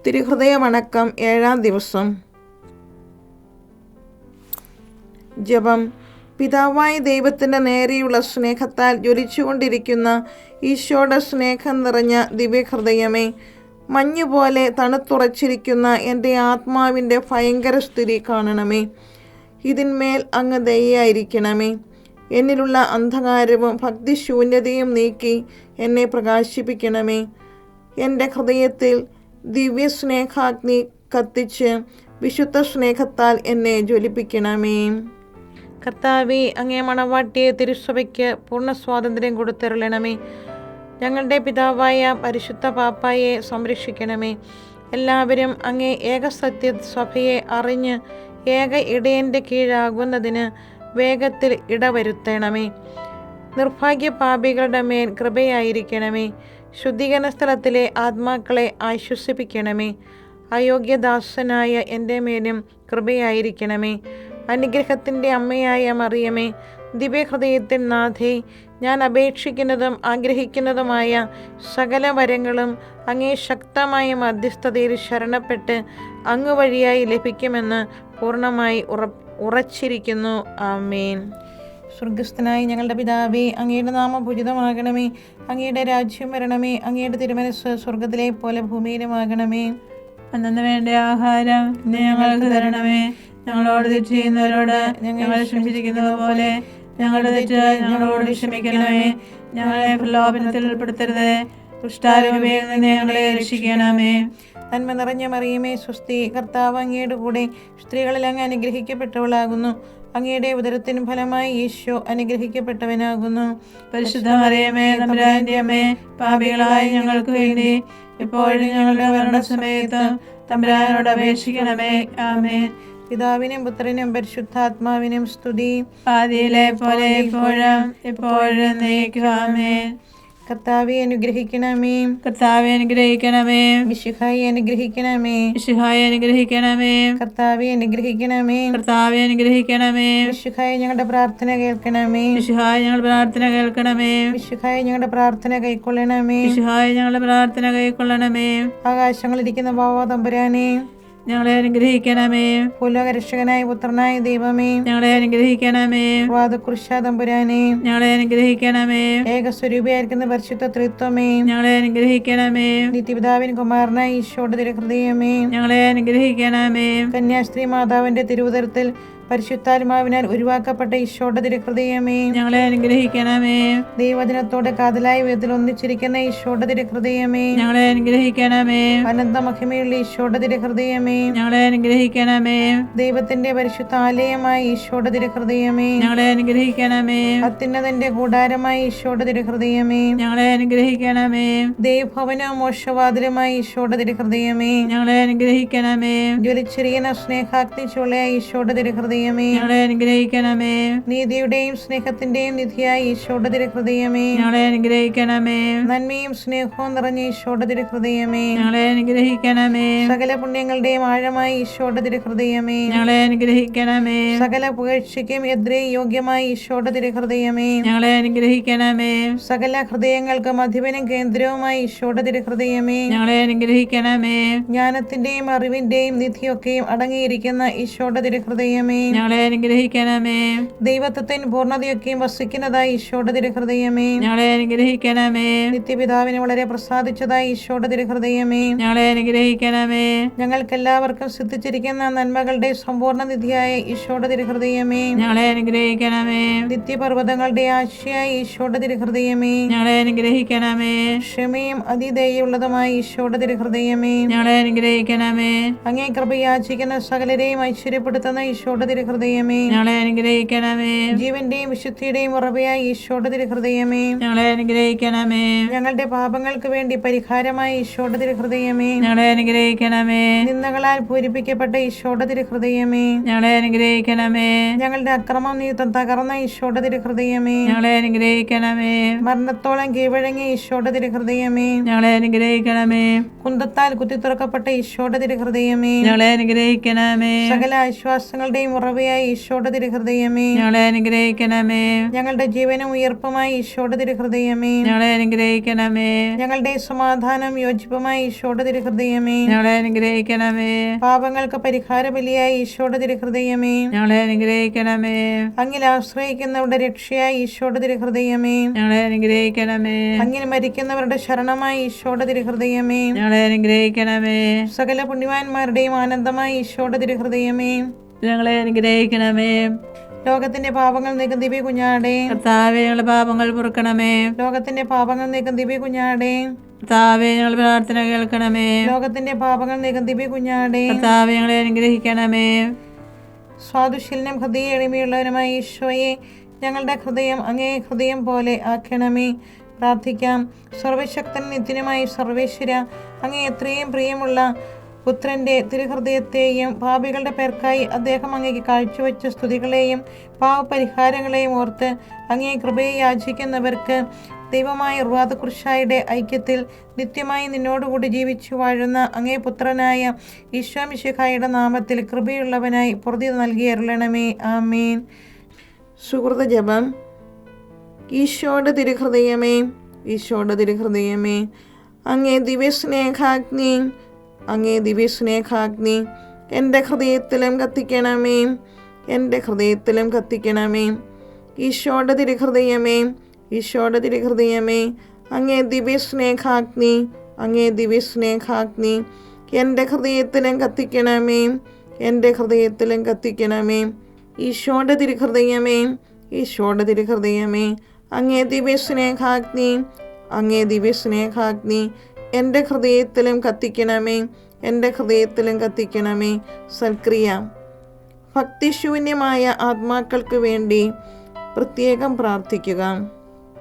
തിരുഹൃദയമണക്കം 7-ാം ദിവസം. ജപം. പിതാവായ ദൈവത്തിൻ്റെ നേരെയുള്ള സ്നേഹത്താൽ ജ്വലിച്ചുകൊണ്ടിരിക്കുന്ന ഈശോയുടെ സ്നേഹം നിറഞ്ഞ ദിവ്യഹൃദയമേ, മഞ്ഞുപോലെ തണുത്തുറച്ചിരിക്കുന്ന എൻ്റെ ആത്മാവിൻ്റെ ഭയങ്കര സ്ഥിതി കാണണമേ. ഇതിന്മേൽ അങ്ങ് ദയയായിരിക്കണമേ. എന്നിലുള്ള അന്ധകാരവും ഭക്തിശൂന്യതയും നീക്കി എന്നെ പ്രകാശിപ്പിക്കണമേ. എൻ്റെ ഹൃദയത്തിൽ ദിവ്യ സ്നേഹാഗ്നി കത്തിച്ച് വിശുദ്ധ സ്നേഹത്താൽ എന്നെ ജ്വലിപ്പിക്കണമേ. കർത്താവേ, അങ്ങേ മണവാട്ടിയെ തിരുസഭയ്ക്ക് പൂർണ്ണ സ്വാതന്ത്ര്യം കൊടുത്തരുളണമേ. ഞങ്ങളുടെ പിതാവായ പരിശുദ്ധ പാപ്പായെ സംരക്ഷിക്കണമേ. എല്ലാവരും അങ്ങേ ഏകസത്യ സഭയെ അറിഞ്ഞ് ഏക ഇടയൻ്റെ കീഴാകുന്നതിന് വേഗത്തിൽ ഇടവരുത്തണമേ. നിർഭാഗ്യ പാപികളുടെ മേൽ കൃപയായിരിക്കണമേ. ശുദ്ധീകരണ സ്ഥലത്തിലെ ആത്മാക്കളെ ആശ്വസിപ്പിക്കണമേ. അയോഗ്യദാസനായ എൻ്റെ മേലും കൃപയായിരിക്കണമേ. അനുഗ്രഹത്തിൻ്റെ അമ്മയായ മറിയമേ, ദിവ്യഹൃദയത്തിൻ നാഥേ, ഞാൻ അപേക്ഷിക്കുന്നതും ആഗ്രഹിക്കുന്നതുമായ സകല വരങ്ങളും അങ്ങേ ശക്തമായ മധ്യസ്ഥതയിൽ ശരണപ്പെട്ട് അങ്ങ് വഴിയായി ലഭിക്കുമെന്ന് പൂർണ്ണമായി ഉറച്ചിരിക്കുന്നു. ആമേൻ. സ്വർഗസ്ഥനായ ഞങ്ങളുടെ പിതാവേ, അങ്ങയുടെ നാമം പൂജിതമാകണമേ. അങ്ങയുടെ രാജ്യം വരണമേ. അങ്ങയുടെ തിരുമനസ്സ് സ്വർഗത്തിലെ പോലെ ഭൂമിയിലുമാകണമേ. അന്നു വേണ്ട ആഹാരം ഇന്ന് ഞങ്ങൾക്ക് തരണമേ. ഞങ്ങളോട് തെറ്റ് ചെയ്യുന്നവരോട് ഞങ്ങൾ ക്ഷമിച്ചിരിക്കുന്നത് പോലെ ഞങ്ങളുടെ തെറ്റ് ഞങ്ങളോട് ക്ഷമിക്കണമേ. ഞങ്ങളെ പ്രലോഭനത്തിൽ ഉൾപ്പെടുത്തരുത്, ദുഷ്ടാരൂപയിൽ നിന്ന് ഞങ്ങളെ രക്ഷിക്കണമേ. നന്മ നിറഞ്ഞ മറിയമേ, സ്വസ്തി. കർത്താവ് അങ്ങയുടെ കൂടെ സ്ത്രീകളിൽ അങ്ങ് അനുഗ്രഹിക്കപ്പെട്ടവളാകുന്നു. അങ്ങയുടെ ഉദരത്തിന് ഫലമായി ഈശോ അനുഗ്രഹിക്കപ്പെട്ടവനാകുന്നു. പരിശുദ്ധ മറിയമേ, തമ്പുരാന്റെ അമ്മേ, പാപികളായ ഞങ്ങൾക്ക് വേണ്ടി ഇപ്പോഴും ഞങ്ങളുടെ മരണസമയത്ത് തമ്പുരാനോട് അപേക്ഷിക്കണമേ. ആമേൻ. പിതാവിനും പുത്രനും പരിശുദ്ധാത്മാവിനും സ്തുതി. ആദിയിലെ പോലെ ഇപ്പോഴും എപ്പോഴും എന്നേക്കും. ആമേൻ. കർത്താവെ അനുഗ്രഹിക്കണമേ. കർത്താവെ അനുഗ്രഹിക്കണമേ. മിശിഹായെ അനുഗ്രഹിക്കണമേ. മിശിഹായെ അനുഗ്രഹിക്കണമേ. കർത്താവെ അനുഗ്രഹിക്കണമേ. കർത്താവെ അനുഗ്രഹിക്കണമേ. മിശിഹായെ ഞങ്ങളുടെ പ്രാർത്ഥന കേൾക്കണമേ. മിശിഹായെ ഞങ്ങളുടെ പ്രാർത്ഥന കേൾക്കണമേ. മിശിഹായെ ഞങ്ങളുടെ പ്രാർത്ഥന കൈക്കൊള്ളണമേ. മിശിഹായെ ഞങ്ങളുടെ പ്രാർത്ഥന കൈക്കൊള്ളണമേ. ആകാശങ്ങളിരിക്കുന്ന ബാവ തമ്പുരാനെ, ഞങ്ങളെ അനുഗ്രഹിക്കണമേ. ഭൂലോകരക്ഷകനായ പുത്രനായ ദൈവമേ, ഞങ്ങളെ അനുഗ്രഹിക്കണമേ. വാദകുരിശാ തമ്പുരാനെ, ഞങ്ങളെ അനുഗ്രഹിക്കണമേ. ഏകസ്വരൂപിയായിരിക്കുന്ന പരിശുദ്ധ ത്രിത്വമേ, ഞങ്ങളെ അനുഗ്രഹിക്കണമേ. നിത്യപിതാവിൻ കുമാരനായ ഈശോയുടെ തിരുഹൃദയമേ, ഞങ്ങളെ അനുഗ്രഹിക്കണമേ. കന്യാസ്ത്രീ മാതാവിന്റെ തിരുവുദരത്തിൽ പരിശുദ്ധാത്മാവിനാൽ ഉരുവാക്കപ്പെട്ട ഈശോയുടെ തിരുഹൃദയമേ, ഞങ്ങളെ അനുഗ്രഹിക്കണമേ. ദൈവവചനത്തോടെ കാതലായ വിധത്തിൽ ഒന്നിച്ചിരിക്കുന്ന ഈശോയുടെ തിരുഹൃദയമേ, ഞങ്ങളെ അനുഗ്രഹിക്കണമേ. അനന്ത മഹിമയുള്ള ഈശോയുടെ തിരുഹൃദയമേ, ഞങ്ങളെ അനുഗ്രഹിക്കണമേ. ദൈവത്തിന്റെ പരിശുദ്ധ ആലയമായ ഈശോയുടെ തിരുഹൃദയമേ, ഞങ്ങളെ അനുഗ്രഹിക്കണമേ. അത്യുന്നതന്റെ കൂടാരമായ ഈശോയുടെ തിരുഹൃദയമേ, ഞങ്ങളെ അനുഗ്രഹിക്കണമേ. ദൈവഭവനവും മോക്ഷവാതിലുമായ ഈശോയുടെ തിരുഹൃദയമേ, ഞങ്ങളെ അനുഗ്രഹിക്കണമേ. ജ്വലിച്ചിരിക്കുന്ന സ്നേഹാഗ്നി ചുളയായ ഈശോയുടെ തിരുഹൃദയമേ, ഞങ്ങളെ അനുഗ്രഹിക്കണമേ. നീതിയുടെയും സ്നേഹത്തിന്റെയും നിധിയായ ഈശോയുടെ തിരുഹൃദയമേ, ഞങ്ങളെ അനുഗ്രഹിക്കണമേ. നന്മയും സ്നേഹവും നിറഞ്ഞ ഈശോയുടെ തിരുഹൃദയമേ, ഞങ്ങളെ അനുഗ്രഹിക്കണമേ. സകല പുണ്യങ്ങളുടെയും ആഴമായ ഈശോയുടെ തിരുഹൃദയമേ, ഞങ്ങളെ അനുഗ്രഹിക്കണമേ. സകല പുകഴ്ചയ്ക്കും എതിരെ യോഗ്യമായ ഈശോയുടെ തിരുഹൃദയമേ, ഞങ്ങളെ അനുഗ്രഹിക്കണമേ. സകല ഹൃദയങ്ങൾക്കും അധിപനും കേന്ദ്രവുമായ ഈശോയുടെ തിരുഹൃദയമേ, ഞങ്ങളെ അനുഗ്രഹിക്കണമേ. ജ്ഞാനത്തിന്റെയും അറിവിന്റെയും നിധിയൊക്കെയും അടങ്ങിയിരിക്കുന്ന ഈശോയുടെ തിരുഹൃദയമേ, ഞങ്ങളെ അനുഗ്രഹിക്കണമേ. ദൈവത്വത്തിന് പൂർണ്ണതയൊക്കെയും വസിക്കുന്നതായ ഈശോയുടെ തിരുഹൃദയമേ, ഞങ്ങളെ അനുഗ്രഹിക്കണമേ. നിത്യപിതാവിന് വളരെ പ്രസാദിച്ചതായ ഈശോയുടെ തിരുഹൃദയമേ, ഞങ്ങളെ അനുഗ്രഹിക്കണമേ. ഞങ്ങൾക്കെല്ലാവർക്കും സിദ്ധിച്ചിരിക്കുന്ന നന്മകളുടെ സമ്പൂർണ്ണ നിധിയായ ഈശോയുടെ തിരുഹൃദയമേ, ഞങ്ങളെ അനുഗ്രഹിക്കണമേ. നിത്യപർവ്വതങ്ങളുടെ ആശയായ ഈശോയുടെ തിരുഹൃദയമേ, ഞങ്ങളെ അനുഗ്രഹിക്കണമേ. ക്ഷമയും അതിദയയുള്ളതുമായ ഈശോയുടെ തിരുഹൃദയമേ, ഞങ്ങളെ അനുഗ്രഹിക്കണമേ. അങ്ങേ കൃപയാചിക്കുന്ന സകലരെയും ഐശ്വര്യപ്പെടുത്തുന്ന ഈശോയുടെ തിരുഹൃദയമേ, ഞങ്ങളെ അനുഗ്രഹിക്കണമേ. ജീവന്റെയും വിശുദ്ധിയുടെയും ഉറവയായ ഈശോയുടെ തിരുഹൃദയമേ, ഞങ്ങളെ അനുഗ്രഹിക്കണമേ. ഞങ്ങളുടെ പാപങ്ങൾക്ക് വേണ്ടി പരിഹാരമായ ഈശോയുടെ തിരുഹൃദയമേ, ഞങ്ങളെ അനുഗ്രഹിക്കണമേ. നിന്ദകളാൽ പൂരിപ്പിക്കപ്പെട്ട ഈശോയുടെ തിരുഹൃദയമേ, ഞങ്ങളെ അനുഗ്രഹിക്കണമേ. ഞങ്ങളുടെ അക്രമം നീത്തം തകർന്ന ഈശോയുടെ തിരുഹൃദയമേ, ഞങ്ങളെ അനുഗ്രഹിക്കണമേ. മരണത്തോളം കീഴടങ്ങിയ ഈശോയുടെ തിരുഹൃദയമേ, ഞങ്ങളെ അനുഗ്രഹിക്കണമേ. കുന്തത്താൽ കുത്തിത്തുറക്കപ്പെട്ട ഈശോയുടെ തിരുഹൃദയമേ, ഞങ്ങളെ അനുഗ്രഹിക്കണമേ. സകല ആശ്വാസങ്ങളുടെയും ഉറവയായ ഈശോയുടെ തിരുഹൃദയമേ, ഞങ്ങളെ അനുഗ്രഹിക്കണമേ. ഞങ്ങളുടെ ജീവനും ഉയർപ്പുമായ ഈശോയുടെ തിരുഹൃദയമേ, ഞങ്ങളെ അനുഗ്രഹിക്കണമേ. ഞങ്ങളുടെ സമാധാനം യോജിപ്പുമായ ഈശോയുടെ തിരുഹൃദയമേ, ഞങ്ങളെ അനുഗ്രഹിക്കണമേ. പാപങ്ങൾക്ക് പരിഹാര ബലിയായ ഈശോയുടെ തിരുഹൃദയമേ, ഞങ്ങളെ അനുഗ്രഹിക്കണമേ. അങ്ങിൽ ആശ്രയിക്കുന്നവരുടെ രക്ഷയായ ഈശോയുടെ തിരുഹൃദയമേ, ഞങ്ങളെ അനുഗ്രഹിക്കണമേ. അങ്ങിൽ മരിക്കുന്നവരുടെ ശരണമായ ഈശോയുടെ തിരുഹൃദയമേ, ഞങ്ങളെ അനുഗ്രഹിക്കണമേ. സകല പുണ്യവാന്മാരുടെയും ആനന്ദമായ ഈശോയുടെ തിരുഹൃദയമേ, ഞങ്ങളെ അനുഗ്രഹിക്കണമേ. ലോകത്തിന്റെ പാപങ്ങൾ നീക്കും ദിവ്യ കുഞ്ഞാടേ, കർത്താവേ, ഞങ്ങളുടെ പാപങ്ങൾ പൊറുക്കണമേ. ലോകത്തിന്റെ പാപങ്ങൾ നീക്കും ദിവ്യ കുഞ്ഞാടേ, കർത്താവേ, ഞങ്ങൾ പ്രാർത്ഥന കേൾക്കണമേ. ലോകത്തിന്റെ പാപങ്ങൾ നീക്കും ദിവ്യ കുഞ്ഞാടേ, കർത്താവേ, ഞങ്ങളെ അനുഗ്രഹിക്കണമേ. സ്വാദുശീലനം ഹൃദയ എളിമയുള്ളവനുമായ ഈശോയെ, ഞങ്ങളുടെ ഹൃദയം അങ്ങേ ഹൃദയം പോലെ ആക്കണമേ. പ്രാർത്ഥിക്കാം. സർവശക്തൻ നിത്യനുമായി സർവേശ്വര, അങ്ങേ എത്രയും പ്രിയമുള്ള പുത്രൻ്റെ തിരുഹൃദയത്തെയും പാപികളുടെ പേർക്കായി അദ്ദേഹം അങ്ങേക്ക് കാഴ്ചവെച്ച സ്തുതികളെയും പാവപരിഹാരങ്ങളെയും ഓർത്ത് അങ്ങേ കൃപയെ യാചിക്കുന്നവർക്ക് ദൈവമായ റുവാദകുർശായുടെ ഐക്യത്തിൽ നിത്യമായി നിന്നോടുകൂടി ജീവിച്ചു വാഴുന്ന അങ്ങേ പുത്രനായ ഈശോ മിശിഹായുടെ നാമത്തിൽ കൃപയുള്ളവനായി പൊറുതി നൽകി അരുളണമേ. ആമേൻ. സുഹൃത ജപം. ഈശോയുടെ തിരുഹൃദയമേ, ഈശോയുടെ തിരുഹൃദയമേ, അങ്ങേ ദിവ്യസ്നേഹാഗ്നി, അങ്ങേ ദിവ്യസ്നേഹാഗ്നി എൻ്റെ ഹൃദയത്തിലും കത്തിക്കണമേ, എൻ്റെ ഹൃദയത്തിലും കത്തിക്കണമേ. ഈശോയുടെ തിരുഹൃദയമേ, ഈശോയുടെ തിരുഹൃദയമേ, അങ്ങേ ദിവ്യസ്നേഹാഗ്നി, അങ്ങേ ദിവ്യസ്നേഹാഗ്നി എൻ്റെ ഹൃദയത്തിലും കത്തിക്കണമേ, എൻ്റെ ഹൃദയത്തിലും കത്തിക്കണമേ. ഈശോയുടെ തിരുഹൃദയമേ, ഈശോയുടെ തിരുഹൃദയമേ, അങ്ങേ ദിവ്യസ്നേഹാഗ്നി, അങ്ങേ ദിവ്യസ്നേഹാഗ്നി എൻ്റെ ഹൃദയത്തിലും കത്തിക്കണമേ, എൻ്റെ ഹൃദയത്തിലും കത്തിക്കണമേ. സൽക്രിയ. ഭക്തിശൂന്യമായ ആത്മാക്കൾക്ക് വേണ്ടി പ്രത്യേകം പ്രാർത്ഥിക്കുക.